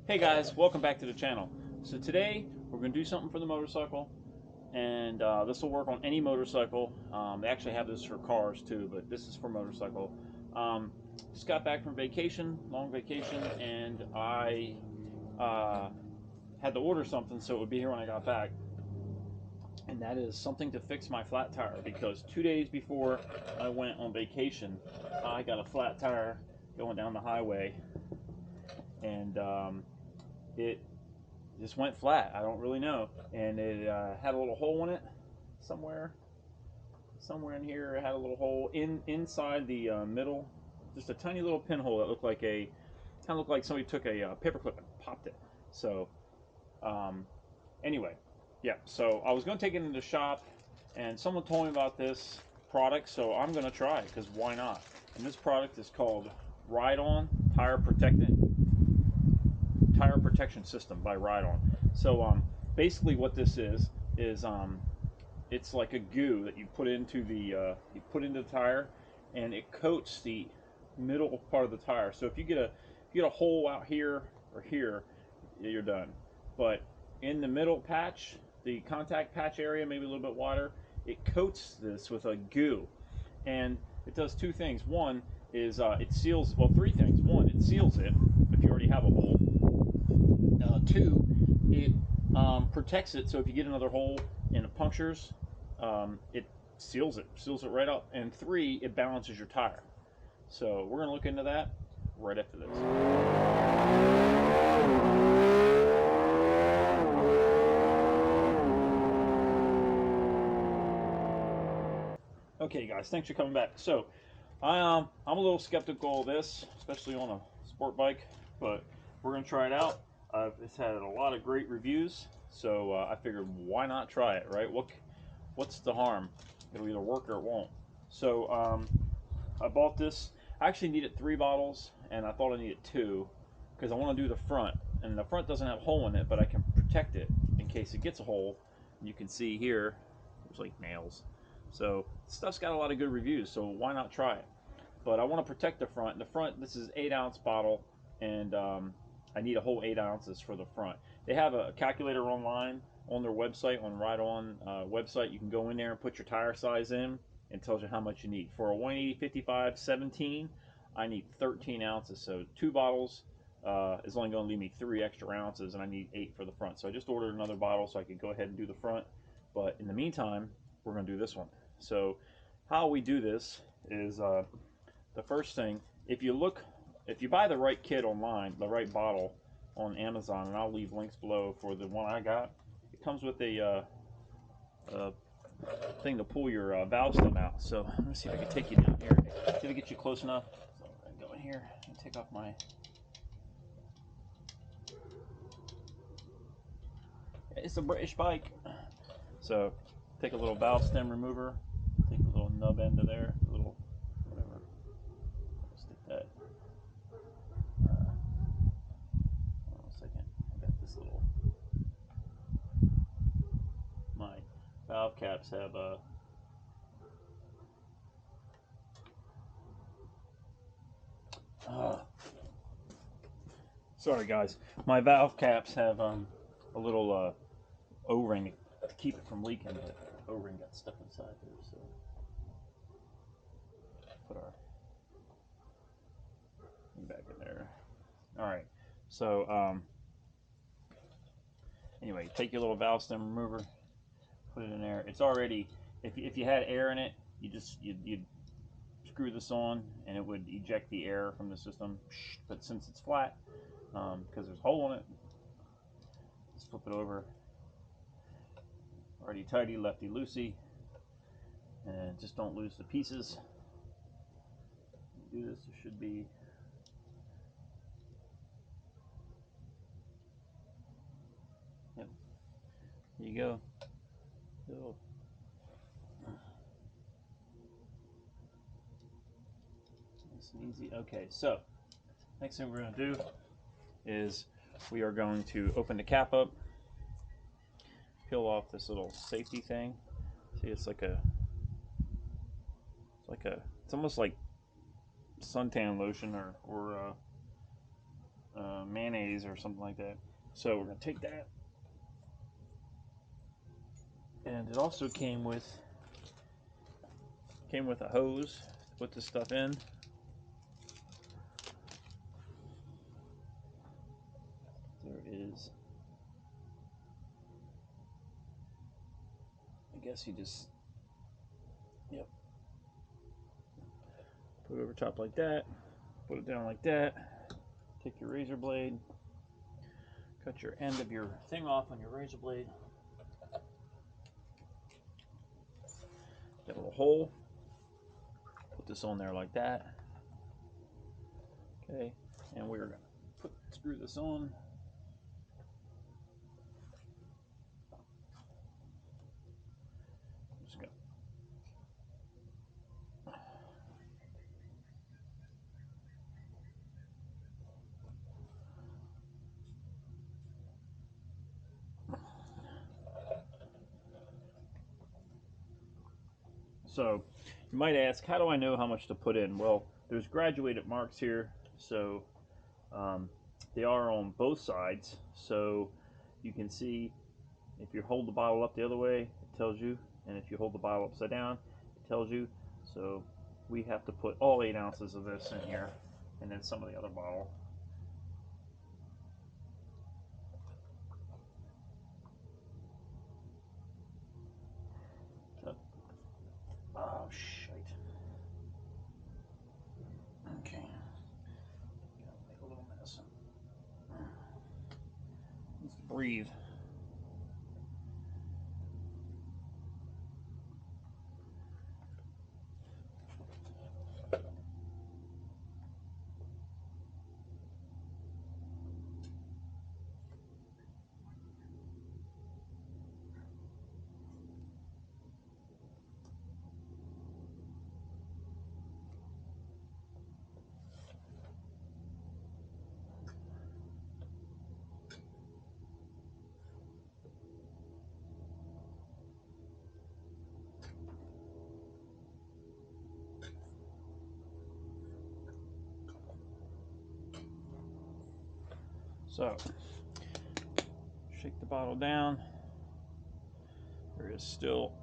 Hey guys, welcome back to the channel. So today we're going to do something for the motorcycle, and this will work on any motorcycle. They actually have this for cars too, but this is for motorcycle. Just got back from vacation, long vacation, and I had to order something so it would be here when I got back. And that is something to fix my flat tire, because 2 days before I went on vacation, I got a flat tire going down the highway, and it just went flat. I don't really know, and it had a little hole in it somewhere in here. It had a little hole inside the middle, just a tiny little pinhole that looked like somebody took a paperclip and popped it. So anyway, yeah, so I was going to take it into the shop, and someone told me about this product, so I'm going to try it, because why not? And this product is called Ride-On Tire Protection System by Ride-On. So basically what this is it's like a goo that you put into the tire, and it coats the middle part of the tire. So if you get a hole out here or here, you're done. But in the middle patch, the contact patch area, maybe a little bit wider, it coats this with a goo, and it does two things. One is it seals, well, three things. One, it seals it if you already have a hole. Two, it protects it, so if you get another hole and it punctures, it seals it right up. And three, it balances your tire. So we're going to look into that right after this. Okay guys, thanks for coming back. So I'm a little skeptical of this, especially on a sport bike, but we're going to try it out. It's had a lot of great reviews, so I figured why not try it, right? What's the harm? It'll either work or it won't. So I bought this. I actually needed 3 bottles, and I thought I needed 2 because I want to do the front, and the front doesn't have a hole in it, but I can protect it in case it gets a hole. You can see here there's like nails. So stuff's got a lot of good reviews, so why not try it? But I want to protect the front. The front, this is 8-ounce bottle, and I need a whole 8 ounces for the front. They have a calculator online on their website, on Ride-On website. You can go in there and put your tire size in, and it tells you how much you need. For a 180/55/17, I need 13 ounces. So 2 bottles is only going to leave me 3 extra ounces, and I need 8 for the front. So I just ordered another bottle so I could go ahead and do the front. But in the meantime, we're going to do this one. So how we do this is the first thing, if you buy the right kit online, the right bottle on Amazon, and I'll leave links below for the one I got, it comes with a thing to pull your valve stem out. So let me see if I can take you down here. See if I can get you close enough. So I'm going to go in here and take off my... It's a British bike. So take a little valve stem remover, take a little nub end of there, a little whatever. Stick that. Hold on a second. I got this little. My valve caps have a. Sorry guys, my valve caps have a little O-ring to keep it from leaking. The O-ring got stuck inside there, so put our thing back in there. All right, so anyway, take your little valve stem remover, put it in there. It's already, if you had air in it, you'd screw this on and it would eject the air from the system. But since it's flat, because there's a hole in it, just flip it over. Righty tighty, lefty loosey, and just don't lose the pieces. Do this, there should be. Yep. There you go. So, nice and easy. Okay, so next thing we're going to do is we are going to open the cap up, peel off this little safety thing. See, it's almost like suntan lotion or mayonnaise or something like that. So we're gonna take that, and it also came with a hose to put this stuff in. There it is. I guess you just, yep, put it over top like that, put it down like that, take your razor blade, cut your end of your thing off on your razor blade, get a little hole, put this on there like that, okay, and we're gonna screw this on. Just gonna So you might ask, how do I know how much to put in? Well, there's graduated marks here, so they are on both sides. So you can see if you hold the bottle up the other way, it tells you, and if you hold the bottle upside down, it tells you. So we have to put all 8 ounces of this in here, and then some of the other bottle. Oh, shite. Okay. Gotta make a little mess. Let's breathe. So, shake the bottle down. There is still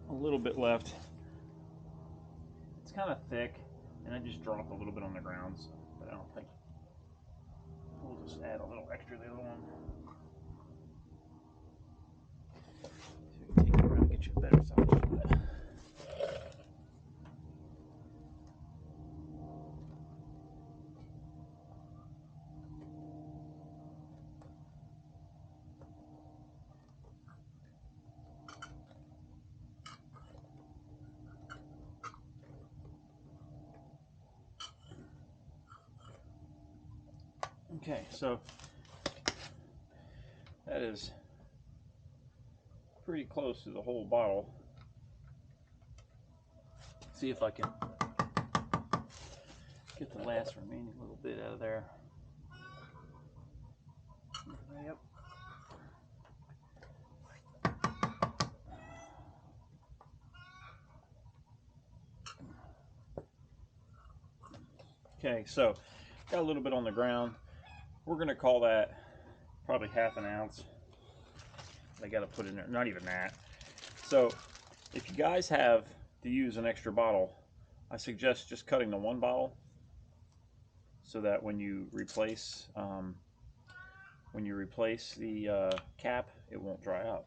a little bit left. It's kind of thick, and I just dropped a little bit on the ground, so, but I don't think. We'll just add a little extra the other one. So you can take it around and get you a better size shot. Okay, so that is pretty close to the whole bottle. See if I can get the last remaining little bit out of there. Yep. Okay, so got a little bit on the ground. We're gonna call that probably ½ ounce. I gotta put in there, not even that. So if you guys have to use an extra bottle, I suggest just cutting the one bottle so that when you replace the cap, it won't dry out.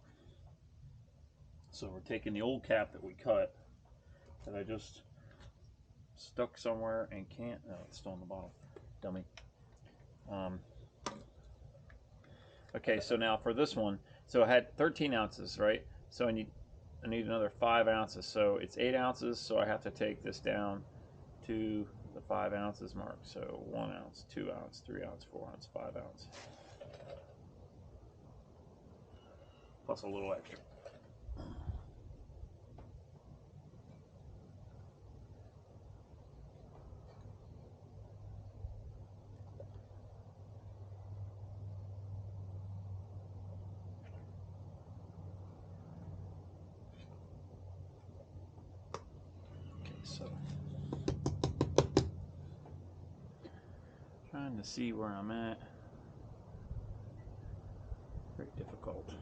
So we're taking the old cap that we cut, that I just stuck somewhere and can't. No, it's still in the bottle, dummy. Okay, so now for this one, so I had 13 ounces, right? So I need another 5 ounces. So it's 8 ounces, so I have to take this down to the 5 ounces mark. So 1 ounce, 2 ounce, 3 ounce, 4 ounce, 5 ounce. Plus a little extra. So Trying to see where I'm at. Very difficult.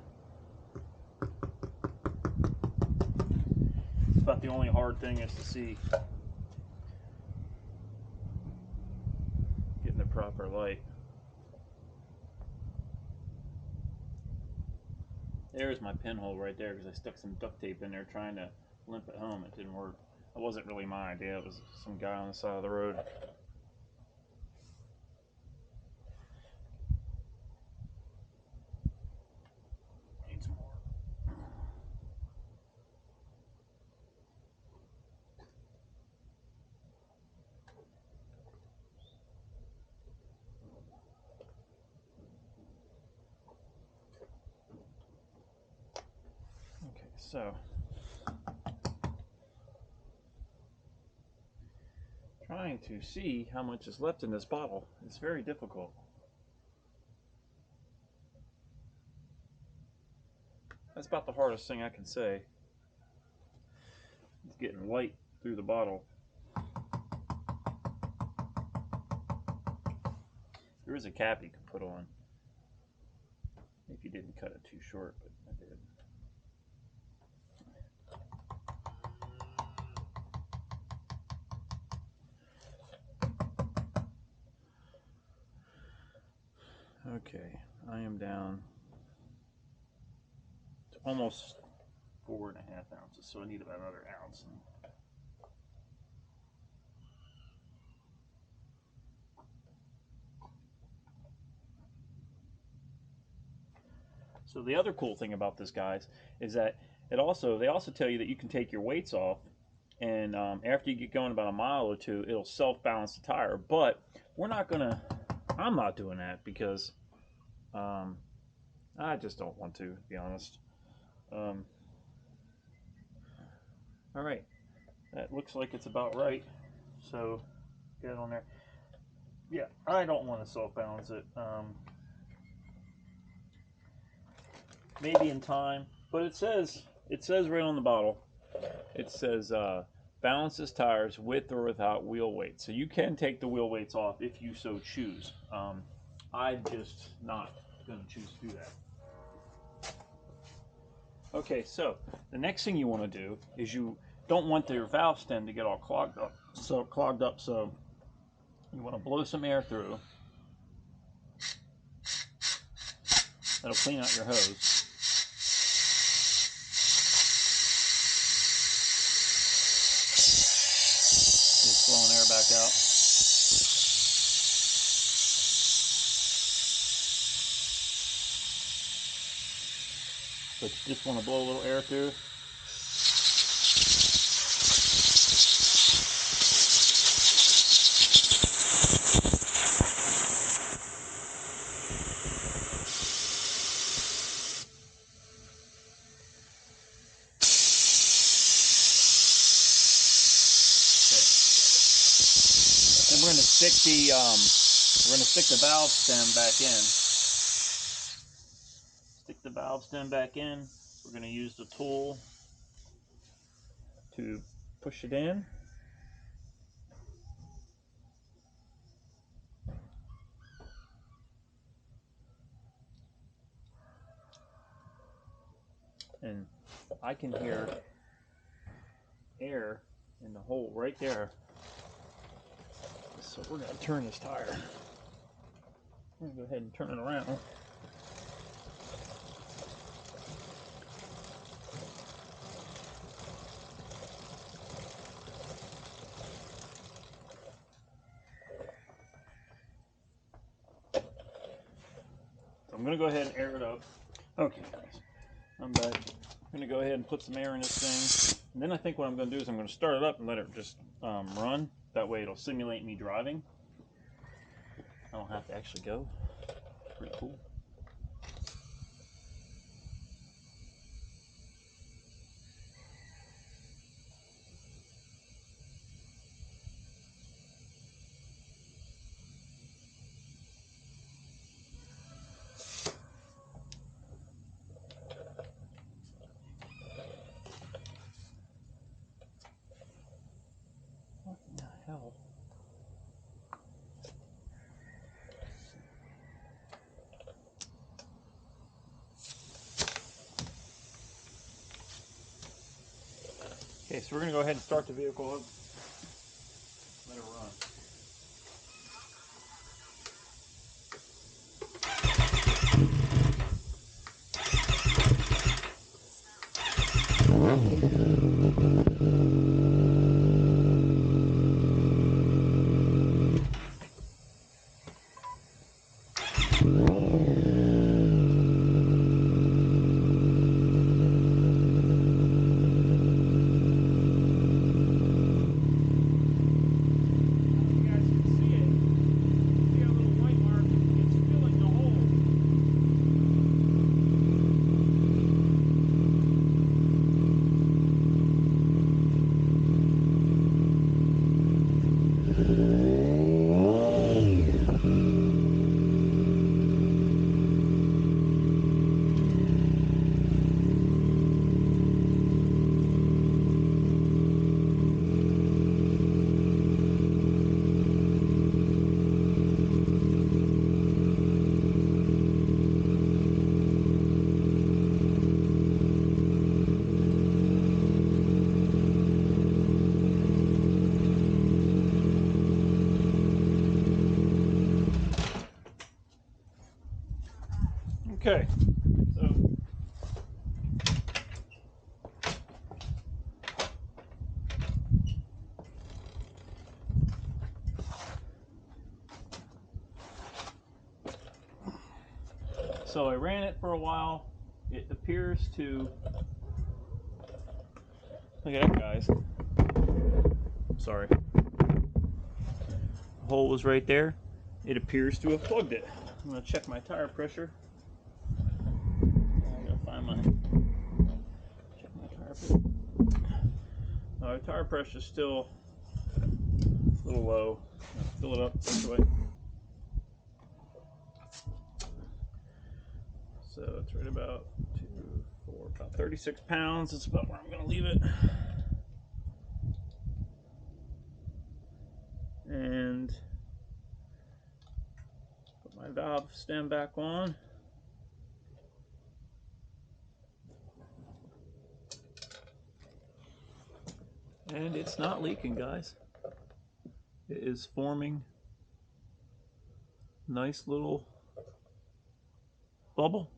It's about the only hard thing is to see. Getting the proper light. There's my pinhole right there because I stuck some duct tape in there trying to limp it home. It didn't work. That wasn't really my idea. It was some guy on the side of the road. Needs more. Okay, so trying to see how much is left in this bottle. It's very difficult. That's about the hardest thing I can say. It's getting light through the bottle. There is a cap you could put on if you didn't cut it too short, but I did. Okay, I am down to almost 4.5 ounces, so I need about another ounce. So the other cool thing about this, guys, is that they also tell you that you can take your weights off, and after you get going about a mile or two, it'll self-balance the tire. But we're not gonna. I'm not doing that because I just don't want to be honest. All right, that looks like it's about right. So get it on there. Yeah, I don't want to self-balance it. Maybe in time, but it says right on the bottle. It says balances tires with or without wheel weights. So you can take the wheel weights off if you so choose. I'm just not going to choose to do that. Okay, so the next thing you want to do is you don't want your valve stem to get all clogged up. So you want to blow some air through. That'll clean out your hose. Just blowing air back out. But you just want to blow a little air through. And we're going to stick the valve stem back in. Stick the valve stem back in. We're going to use the tool to push it in. And I can hear air in the hole right there. So we're going to turn this tire. I'm going to go ahead and turn it around. I'm going to go ahead and air it up. Okay, guys, I'm back. I'm going to go ahead and put some air in this thing. And then I think what I'm going to do is I'm going to start it up and let it just run. That way it'll simulate me driving. I don't have to actually go. Pretty cool. What in the hell? Okay, so we're going to go ahead and start the vehicle up. Let it run. Okay, so I ran it for a while. It appears to, look at that, guys. Sorry. The hole was right there. It appears to have plugged it. I'm going to check my tire pressure. I gotta find my, check my tire pressure. Tire pressure is still a little low. Fill it up this way. So it's right about 36 pounds. That's about where I'm going to leave it. And put my valve stem back on. And it's not leaking, guys. It is forming nice little bubble.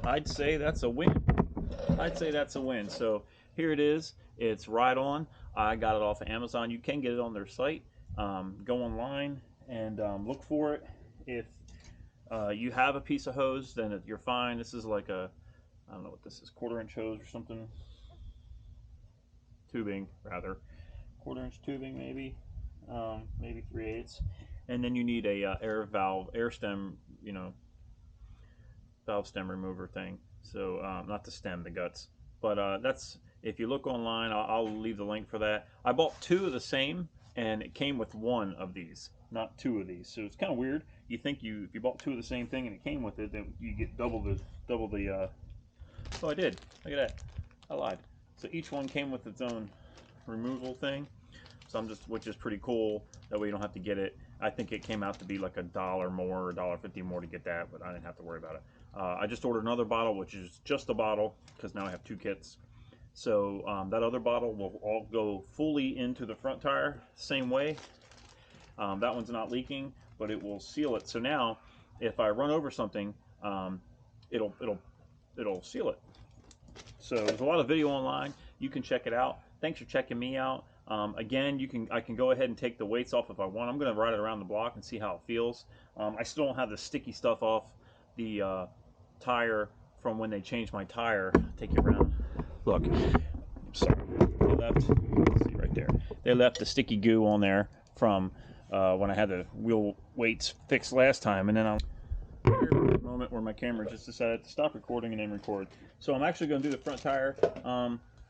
I'd say that's a win. I'd say that's a win. So here it is. It's right on. I got it off of Amazon. You can get it on their site. Go online and look for it. If you have a piece of hose, then you're fine. This is like a, I don't know what this is, 1/4-inch hose or something. Tubing, rather. 1/4-inch tubing, maybe. Maybe 3/8. And then you need a air valve, air stem, you know, valve stem remover thing. So not the stem, the guts. But that's, if you look online, I'll leave the link for that. I bought 2 of the same, and it came with 1 of these, not 2 of these. So it's kind of weird. You think if you bought 2 of the same thing and it came with it, then you get double the. Oh, I did. Look at that. I lied. So each one came with its own removal thing. So I'm just, which is pretty cool. That way you don't have to get it. I think it came out to be like $1 more, or $1.50 more to get that, but I didn't have to worry about it. I just ordered another bottle, which is just a bottle, because now I have 2 kits. So that other bottle will all go fully into the front tire, same way. That one's not leaking, but it will seal it. So now, if I run over something, it'll seal it. So there's a lot of video online. You can check it out. Thanks for checking me out. Again, I can go ahead and take the weights off if I want. I'm going to ride it around the block and see how it feels. I still don't have the sticky stuff off the tire from when they changed my tire. Take you around. Look, sorry, they left. See right there. They left the sticky goo on there from when I had the wheel weights fixed last time, and then I'm moment where my camera just decided to stop recording and then record. So I'm actually going to do the front tire.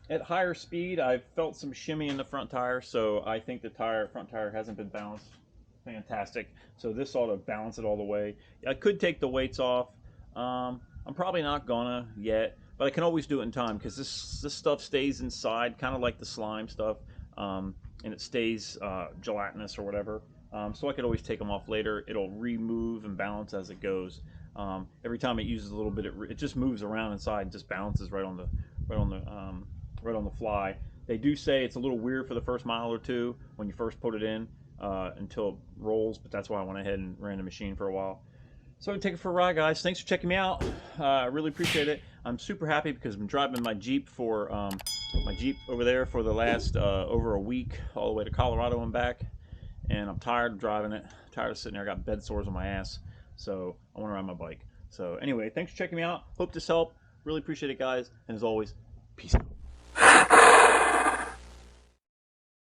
At higher speed, I've felt some shimmy in the front tire, so I think the front tire hasn't been balanced fantastic. So this ought to balance it all the way. I could take the weights off. I'm probably not gonna yet, but I can always do it in time, because this stuff stays inside, kind of like the slime stuff, and it stays gelatinous or whatever. So I could always take them off later. It'll remove and balance as it goes. Every time it uses a little bit, it just moves around inside and just balances right on the right on the fly. They do say it's a little weird for the first mile or two when you first put it in until it rolls, but that's why I went ahead and ran the machine for a while. So I'm gonna take it for a ride, guys. Thanks for checking me out. I really appreciate it. I'm super happy because I've been driving my Jeep for over there for the last over a week, all the way to Colorado and back, and I'm tired of driving it. Tired of sitting there. I got bed sores on my ass, so I want to ride my bike. So anyway, thanks for checking me out. Hope this helped. Really appreciate it, guys. And as always, peace out.